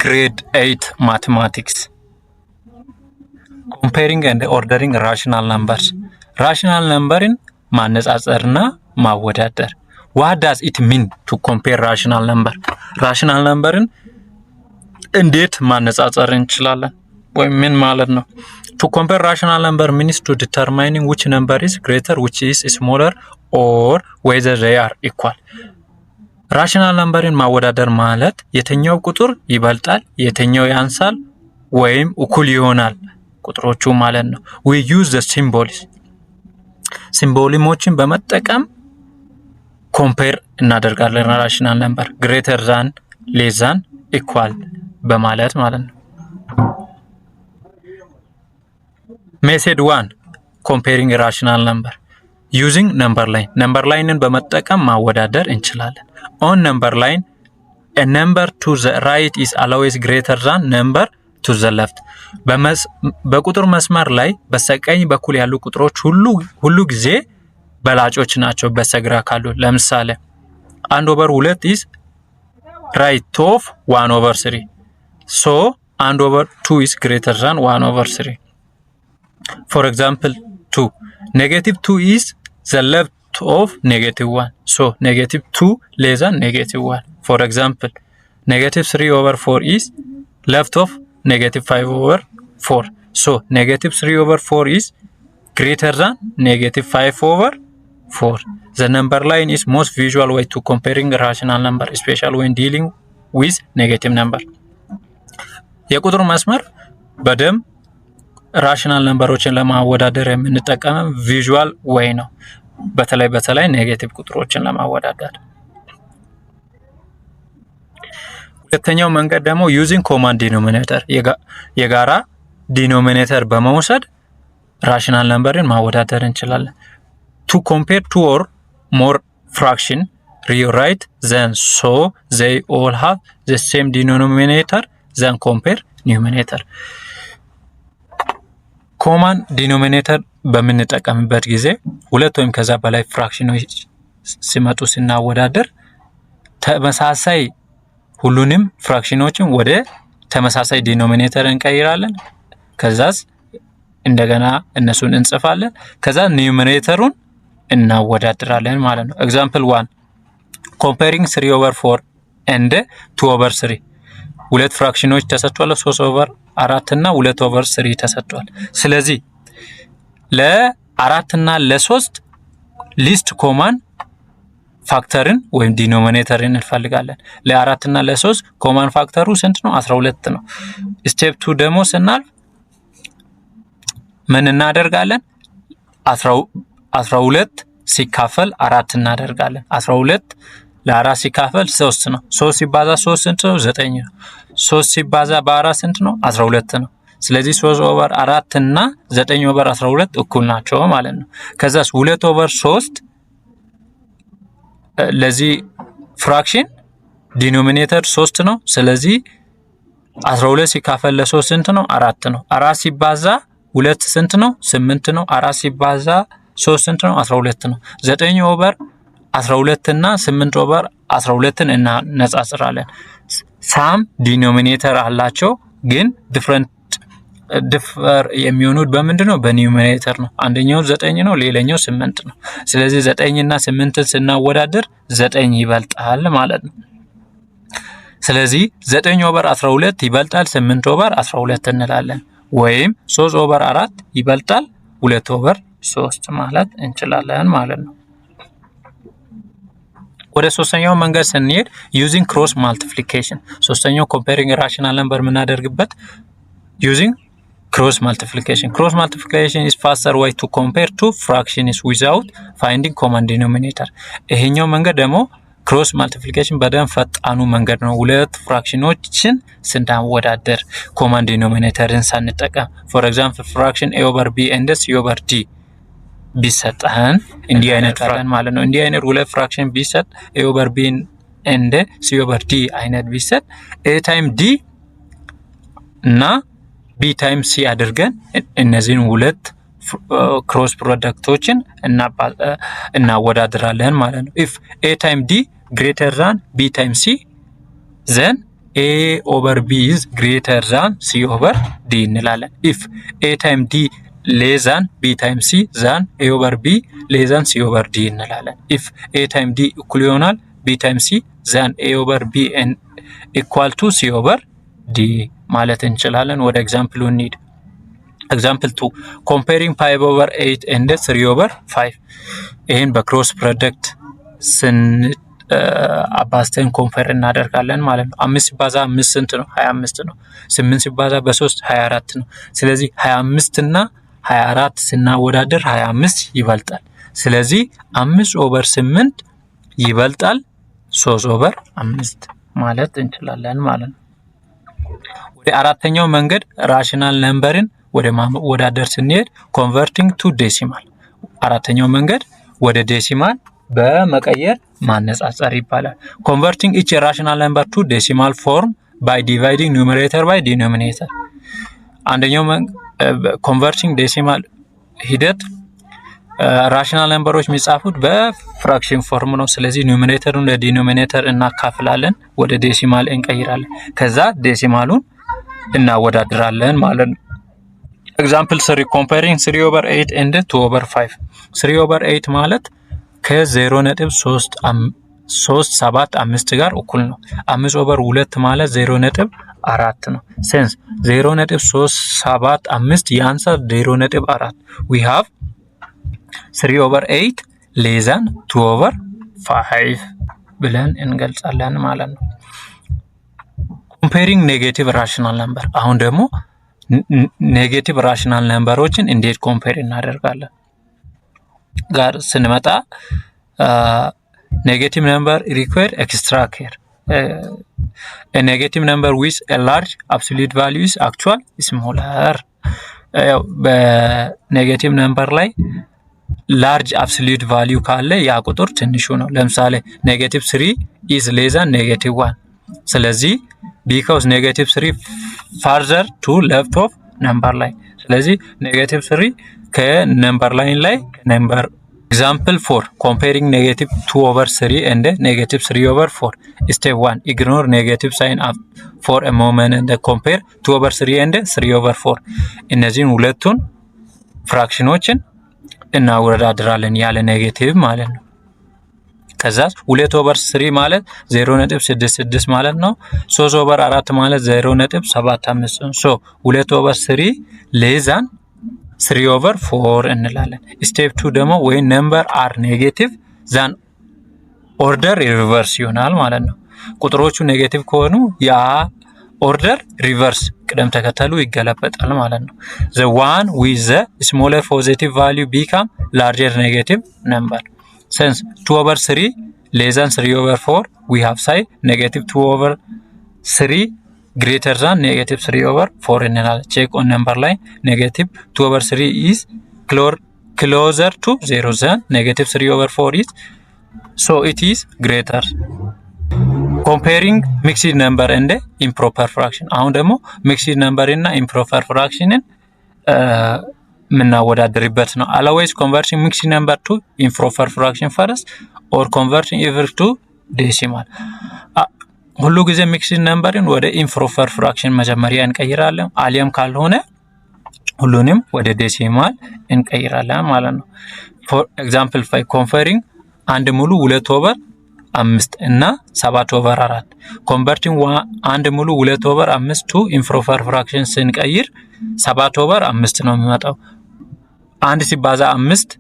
Grade 8 Mathematics. Comparing and ordering rational numbers. Rational number ማነጻጸርና ማወዳደር. What does it mean to compare rational number? Rational numberን እንዴት ማነጻጸር እንችላለን? ወይ ምን ማለት ነው? To compare rational number means to determine which number is greater, which is smaller, or whether they are equal. Rational numberን ማወዳደር ማለት የትኛው ቁጥር ይበልጣል፣ የትኛው ያንሳል ወይም እኩል ይሆናል ቁጥሮቹ ማለት ነው። We use the symbols. ሲምቦሊሞችን በመጠቀም ኮምፔር እናደርጋለን rational number greater than, less than, equal በማለት ማለት ነው። Method 1 comparing rational number using number line. Number line በመጠቀም ማወዳደር እንችላለን። On number line, a number to the right is always greater than number to the left. በቁጥር መስመር ላይ በስተቀኝ በኩል ያሉ ቁጥሮች ሁሉ ጊዜ በላጮች ናቸው በስተግራ ካሉ። ለምሳሌ 1/2 is right of 1/3. So 1/2 is greater than 1/3. For example, 2. -2 is the left of -1. So -2 less than -1. For example, -3/4 is left of -5/4. So -3/4 is greater than -5/4. The number line is most visual way to comparing rational number, especially when dealing with negative number. የቁጥር መስመር በደም ራሽናል ነምበሮችን ለማወዳደር የምንጠቀመው ቪዥዋል ወይ ነው። በተለይ ኔጌቲቭ ቁጥሮችን ለማወዳደር። ሁለተኛው መንገድ ደግሞ using common denominator የጋራ ዲኖሚኔተር በመውሰድ ራሽናል ነምበርን ማወዳደር እንችላለን። To compare two or more fraction, rewrite them so they all have the same denominator, then compare numerator. ኮማን ዲኖሚኔተር በምንጠቀምበት ጊዜ ሁለት ወይም ከዛ በላይ ፍራክሽኖች ሲመጡ ስናወዳደር ተመሳሳይ ሁሉንም ፍራክሽኖችን ወደ ተመሳሳይ ዲኖሚኔተር እንቀይራለን። ከዛስ እንደገና እነሱን እንጽፋለን። ከዛ ኒውመሬተሩን እናወዳድራለን ማለት ነው። ኤግዛምፕል 1 comparing 3/4 and 2/3 ሁለት ፍራክሽኖች ተሰጥቷል። 3/4 እና 2/3 ተሰጥቷል። ስለዚህ ለ4 እና ለ3 ሊስት ኮማን ፋክተርን ወይም ዲኖሚኔተርን እንፈልጋለን። ለ4 እና ለ3 ኮማን ፋክተሩ ስንት ነው? 12 ነው። ስቴፕ 2 ደግሞ ስናልፍ ምን እናደርጋለን? 12 ሲካፈል 4 እናደርጋለን። 12 ለ4 ሲካፈል 3 ነው። 3 ሲባዛ 3 ስንት ነው? 9 ነው። 3 ሲባዛ በ4 ስንት ነው? 12 ነው። ስለዚህ 3/4 እና 9/12 እኩል ናቸው ማለት ነው። ከዛስ 2/3 ለዚህ ፍራክሽን ዲኖሚኔተር 3 ነው። ስለዚህ 12 ሲካፈል ለ3 ስንት ነው? 4 ነው። 4 ሲባዛ 2 ስንት ነው? 8 ነው። 4 ሲባዛ 3 ስንት ነው? 12 ነው። 9/12 እና 8/12ን እናነጻጽራለን። ሳም ዲኖሚኔተር አላቸው ግን ዲፈር የሚሆኑት በምንድነው? በኒውመሬተር ነው። አንደኛው 9 ነው፣ ሌላኛው 8 ነው። ስለዚህ 9 እና 8ን ስናወዳደር 9 ይበልጣል ማለት ነው። ስለዚህ 9/12 ይበልጣል 8/12 እንላለን። ወይም 3/4 ይበልጣል 2/3 ማለት እንችላለን ማለት ነው። ወደ ሶስተኛው መንገድ ስንሄድ using cross multiplication ሶስተኛው comparing rational number የምናደርግበት using cross multiplication. Cross multiplication is faster way to compare two fractions without finding common denominator. ይሄኛው መንገድ ደግሞ cross multiplication በደንብ ፈጣኑ መንገድ ነው። ሁለት ፍራክሽኖችን ስናወዳደር common denominatorን ሳንጠቀም for example fraction a/b and c/d ቢሰጠን እንዲህ አይነት ፍራክሽን ማለት ነው። እንዲህ አይነት ሁለት ፍራክሽን ቢሰጥ a/b and c/d አይነት ቢሰጥ a times d እና b times c አድርገን እነዚህን ሁለት ክሮስ ፕሮዳክቶችን እናወዳድራለን ማለት ነው። if a times d greater than b times c then a over b is greater than c over d እንላለን። if a times d less than b times c than a over b less than c over d እንላለን። if a times d እኩል ይሆናል b times c than a over b and equal to c over d ማለት እንችላለን። ወደ ኤግዛምፕሉ እንሂድ። ኤግዛምፕል 2 comparing 5 over 8 and 3 over 5 ይሄን በክሮስ ፕሮዳክት አባዝተን ኮምፔር እናደርጋለን ማለት ነው። 5 ሲባዛ 5 ስንት ነው? 25 ነው። 8 ሲባዛ በ3 24 ነው። ስለዚህ 25 እና 24 ስናወዳደር 25 ይበልጣል። ስለዚህ 5 ኦቨር 8 ይበልጣል 3 ኦቨር 5 ማለት እንችላለን ማለት ነው። ወደ አራተኛው መንገድ ራሽናል ነምበርን ወደ ማወዳደር ስንሄድ ኮንቨርቲንግ ቱ ዴሲማል፣ አራተኛው መንገድ ወደ ዴሲማል በመቀየር ማነጻጸር ይባላል። ኮንቨርቲንግ ኢች ራሽናል ነምበር ቱ ዴሲማል ፎርም ባይ ዲቫይዲንግ ኑሜሬተር ባይ ዲኖሚኔተር። አንደኛው ኮንቨርቲንግ ዴሲማል ሂደት ራሽናል ነምበሮች የሚጻፉት በፍራክሽን ፎርም ነው። ስለዚህ ኑሜሬተሩን ለዲኖሚኔተር እናካፍላለን፣ ወደ ዴሲማል እንቀይራለን፣ ከዛ ዴሲማሉን እናወዳድራለን ማለት ነው። ኤግዛምፕል 3 comparing 3 over 8 and 2 over 5 3 over 8 ማለት ከ0.375 ጋር እኩል ነው። 5 over 2 ማለት 0.4 ነው። ሴንስ 0.375 ያንሳል 0.4 we have 3 over 8 less than 2 over 5 ብለን እንገልጻለን ማለት ነው። comparing negative rational number አሁን ደግሞ ኔጌቲቭ ራሽናል ነምበሮችን እንዴት ኮምፔር እናደርጋለን ጋር ስንመጣ ኔጌቲቭ ነምበር require extra care. A negative number with a large absolute value is actual smaller. በኔጌቲቭ ነምበር ላይ ላርጅ አብሶሉት ቫልዩ ካለ ያ ቁጥር ትንሹ ነው። ለምሳሌ ኔጌቲቭ 3 is less than ኔጌቲቭ 1። ስለዚህ because negative 3 further to left of number line። ስለዚህ negative 3 ከነምበር ላይን ላይ ነምበር example 4 comparing negative 2 over 3 and negative 3 over 4 step 1 ignore negative sign for a moment and compare 2 over 3 and 3 over 4 እነዚህን ሁለቱን ፍራክሽኖችን እናወዳድራለን ያለ ኔጌቲቭ ማለት ነው። ከዛ 2 over 3 ማለት 0.66 ማለት ነው። 3 over 4 ማለት 0.75 ነው። ሶ 2 over 3 less than 3 over 4 እንላለን። ስቴፕ 2 ደግሞ ወይ ነምበር አር ኔጌቲቭ ዛን ኦርደር ሪቨርስ ይሆናል ማለት ነው። ቁጥሮቹ ኔጌቲቭ ከሆኑ ያ ኦርደር ሪቨርስ ቅደም ተከተሉ ይገለበጣል ማለት ነው። the one with the smaller positive value become larger negative number. Since 2 over 3 less than 3 over 4 we have side negative 2 over 3 greater than negative 3 over 4 እንላለን። check on number line negative 2 over 3 is closer to 0 than negative 3 over 4 is, so it is greater. comparing mixed number and improper fraction አሁን ደግሞ mixed number እና improper fractionን ምናወዳድርበት ነው። always converting mixed number to improper fraction first or converting even to decimal። ሁሉ ጊዜ mixed numberን ወደ improper fraction መጀመሪያ እንቀይራለን፣ አሊያም ካልሆነ ሁሉንም ወደ decimal እንቀይራለን ማለት ነው። for example 5 comparing አንድ ሙሉ 2 over 5 እና 7 over 4 converting አንድ ሙሉ 2 over 5 to improper fraction ስንቀይር 7 over 5 ነው የሚመጣው። አንድ ሲባዛ 5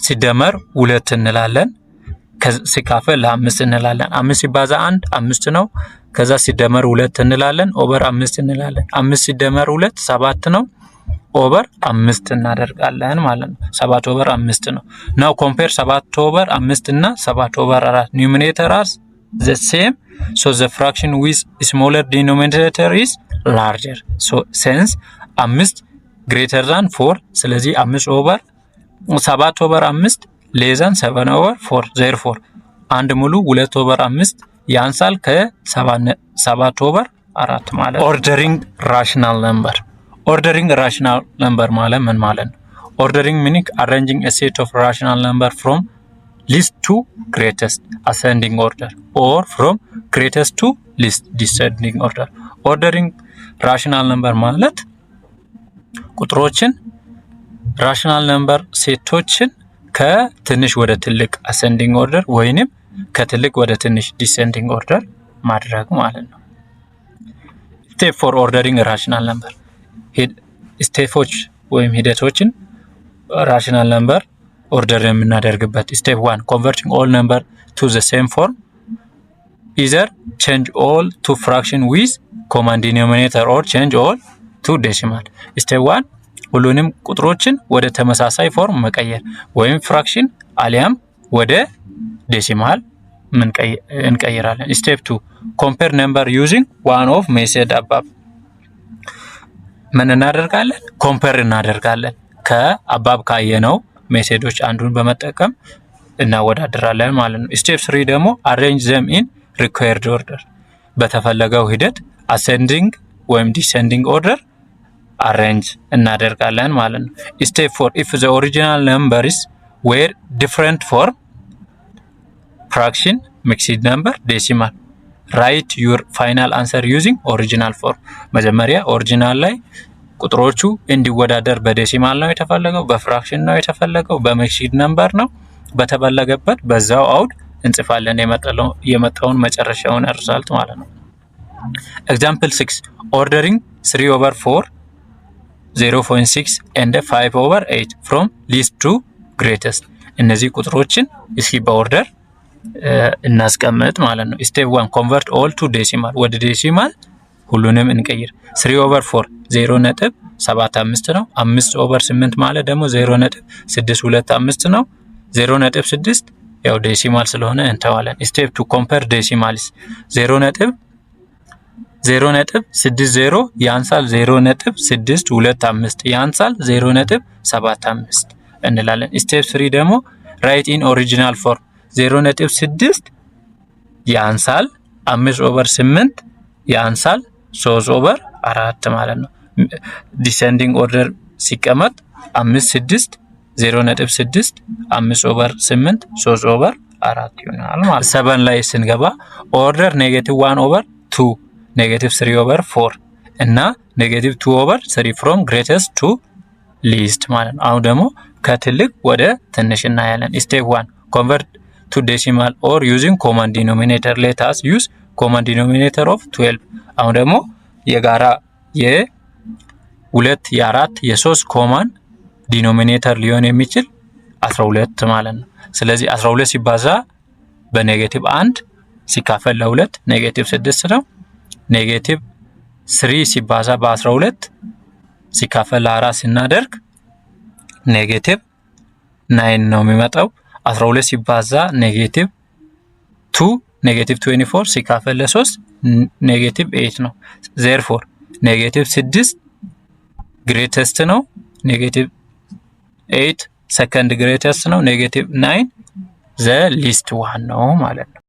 ሲደመር 2 እንላለን፣ ሲካፈል ለ5 እንላለን። 5 ሲባዛ 1 5 ነው፣ ከዛ ሲደመር 2 እንላለን፣ ኦቨር 5 እንላለን። 5 ሲደመር 2 7 ነው፣ ኦቨር 5 እናደርጋለን ማለት ነው። 7 ኦቨር 5 ነው። now compare 7 ኦቨር 5 እና 7 ኦቨር 4 numerator are the same, so the fraction with smaller denominator is larger, so since 5 greater than 4 ስለዚህ 5 ኦቨር 7 ኦቨር 5 less than 7 over 4 therefore አንድ ሙሉ 2 over 5 ያንሳል ከ7 over 4 ማለት። ordering rational number ማለት ምን ማለት ነው? ordering meaning arranging a set of rational number from least to greatest ascending order or from greatest to least descending order. ኦርደሪንግ ራሽናል ነምበር ማለት ቁጥሮችን ራሽናል ነምበር ሴቶችን ከትንሽ ወደ ትልቅ ascending order ወይንም ከትልቅ ወደ ትንሽ descending order ማድረግ ማለት ነው። ስቴፕ ፎር ኦርደሪንግ ራሽናል ነምበር ስቴፖች ወይም ሂደቶችን ራሽናል ነምበር ኦርደር የምናደርግበት ስቴፕ 1 converting all number to the same form either change all to fraction with common denominator or change all to decimal ስቴፕ 1 ሁሉንም ቁጥሮችን ወደ ተመሳሳይ ፎርም መቀየር ወይም ፍራክሽን አሊያም ወደ ዴሲማል እንቀይራለን። ስቴፕ 2 compare number using one of method above ምን እናደርጋለን? ኮምፔር እናደርጋለን ከአባብ ካየነው ሜሴዶች አንዱን በመጠቀም እናወዳድራለን ማለት ነው። ስቴፕ 3 ደግሞ arrange them in required order በተፈለገው ሂደት ascending ወይም descending order arrange እናደርጋለን ማለት ነው። ስቴፕ 4 if the original numbers were different form fraction mixed number decimal write your final answer using original form መጀመሪያ ኦሪጂናል ላይ ቁጥሮቹ እንዲወዳደር በዴሲማል ነው የተፈለገው፣ በፍራክሽን ነው የተፈለገው፣ በሚክስድ ነምበር ነው በተበለገበት በዛው አውድ እንጽፋለን የመጣውን መጨረሻውን ሪዛልት ማለት ነው። ኤግዛምፕል 6 ordering 3/4 0.6 and 5/8 from least to greatest እነዚህ ቁጥሮችን እስኪ በኦርደር እናስቀምጥ ማለት ነው። ስቴፕ 1 convert all to decimal ወደ ዴሲማል ሁሉንም እንቀይር። 3/4 0.75 ነው። 5/8 ማለት ደግሞ 0.625 ነው። 0.6 ያው ዴሲማል ስለሆነ እንተዋለን። ስቴፕ 2 compare decimals 0.60 ያንሳል 0.625 ያንሳል 0.75 እንላለን። ስቴፕ 3 ደግሞ write in original form 0.6 ያንሳል 5/8 ያንሳል 3/4 ማለት ነው። ዲሰንዲንግ ኦርደር ሲቀመጥ 5 6 0.6 5/8 3/4 ይሆናል ማለት 7 ላይ ስንገባ ኦርደር -1/2 -3/4 እና -2/3 from greatest to least ማለት ነው። አሁን ደግሞ ከትልቅ ወደ ትንሽ እናያለን። ስቴፕ 1 convert to decimal or using common denominator. let us use common denominator of 12 አሁን ደግሞ የጋራ የ2 የ4 የ3 common denominator ሊሆን የሚችል 12 ማለት ነው። ስለዚህ 12 ሲባዛ በ-1 ሲካፈል ለ2 -6 ነው። -3 ሲባዛ በ12 ሲካፈል ለ4 ስናደርግ -9 ነው የሚመጣው። 12 ሲባዛ -2 -24 ሲካፈል ለ3 -8 ነው። therefore -6 greatest ነው። -8 second greatest ነው። -9 the least one ነው ማለት ነው።